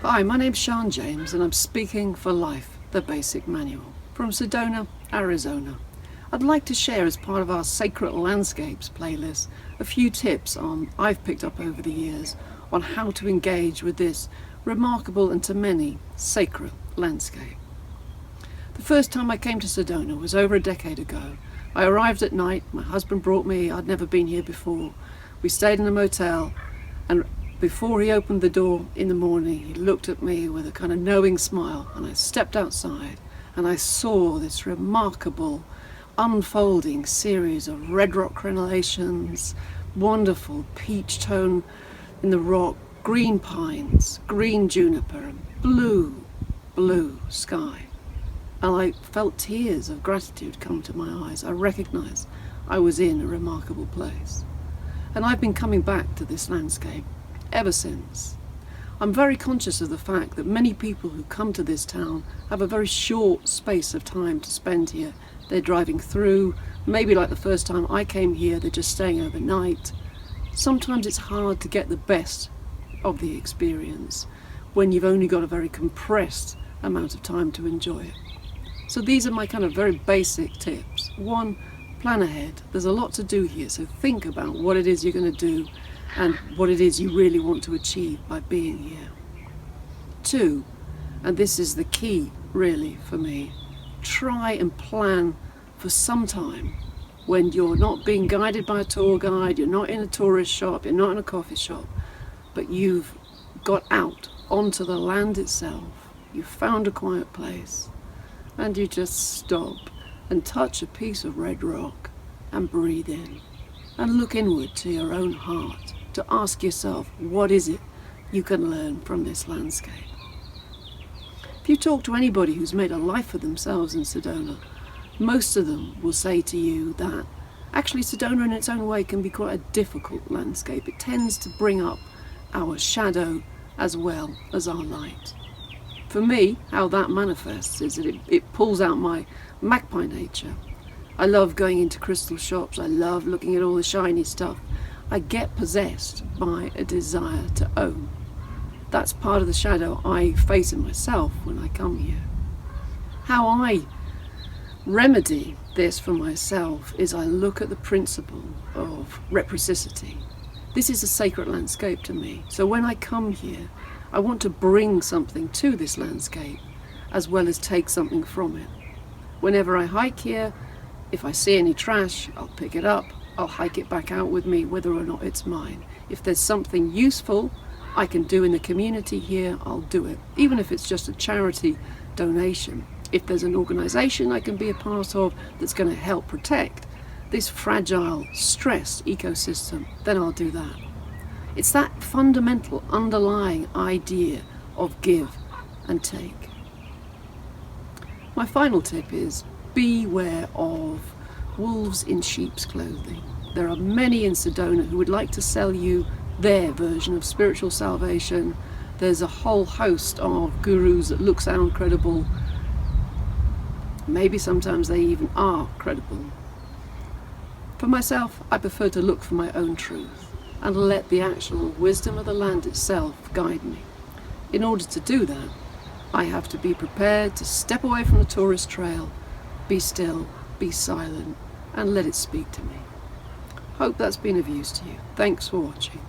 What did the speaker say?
Hi, my name's Sian James and I'm speaking for Life, the Basic Manual, from Sedona, Arizona. I'd like to share, as part of our Sacred Landscapes playlist, a few tips I've picked up over the years on how to engage with this remarkable and to many sacred landscape. The first time I came to Sedona was over a decade ago. I arrived at night, my husband brought me, I'd never been here before. We stayed in a motel, and before he opened the door in the morning, he looked at me with a kind of knowing smile, and I stepped outside and I saw this remarkable unfolding series of red rock crenellations, wonderful peach tone in the rock, green pines, green juniper, and blue sky. And I felt tears of gratitude come to my eyes. I recognized I was in a remarkable place. And I've been coming back to this landscape ever since. I'm very conscious of the fact that many people who come to this town have a very short space of time to spend here. They're driving through, maybe like the first time I came here, they're just staying overnight. Sometimes it's hard to get the best of the experience when you've only got a very compressed amount of time to enjoy it. So these are my kind of very basic tips. 1, plan ahead. There's a lot to do here, so think about what it is you're going to do and what it is you really want to achieve by being here. 2, and this is the key really for me, try and plan for some time when you're not being guided by a tour guide, you're not in a tourist shop, you're not in a coffee shop, but you've got out onto the land itself, you've found a quiet place, and you just stop and touch a piece of red rock and breathe in and look inward to your own heart to ask yourself, what is it you can learn from this landscape? If you talk to anybody who's made a life for themselves in Sedona, most of them will say to you that actually Sedona in its own way can be quite a difficult landscape. It tends to bring up our shadow as well as our light. For me, how that manifests is that it pulls out my magpie nature. I love going into crystal shops, I love looking at all the shiny stuff. I get possessed by a desire to own. That's part of the shadow I face in myself when I come here. How I remedy this for myself is I look at the principle of reciprocity. This is a sacred landscape to me, so when I come here, I want to bring something to this landscape as well as take something from it. Whenever I hike here, if I see any trash, I'll pick it up, I'll hike it back out with me whether or not it's mine. If there's something useful I can do in the community here, I'll do it, even if it's just a charity donation. If there's an organization I can be a part of that's going to help protect this fragile, stressed ecosystem, then I'll do that. It's that fundamental underlying idea of give and take. My final tip is beware of wolves in sheep's clothing. There are many in Sedona who would like to sell you their version of spiritual salvation. There's a whole host of gurus that look, sound credible. Maybe sometimes they even are credible. For myself, I prefer to look for my own truth and let the actual wisdom of the land itself guide me. In order to do that, I have to be prepared to step away from the tourist trail, be still, be silent, and let it speak to me. Hope that's been of use to you. Thanks for watching.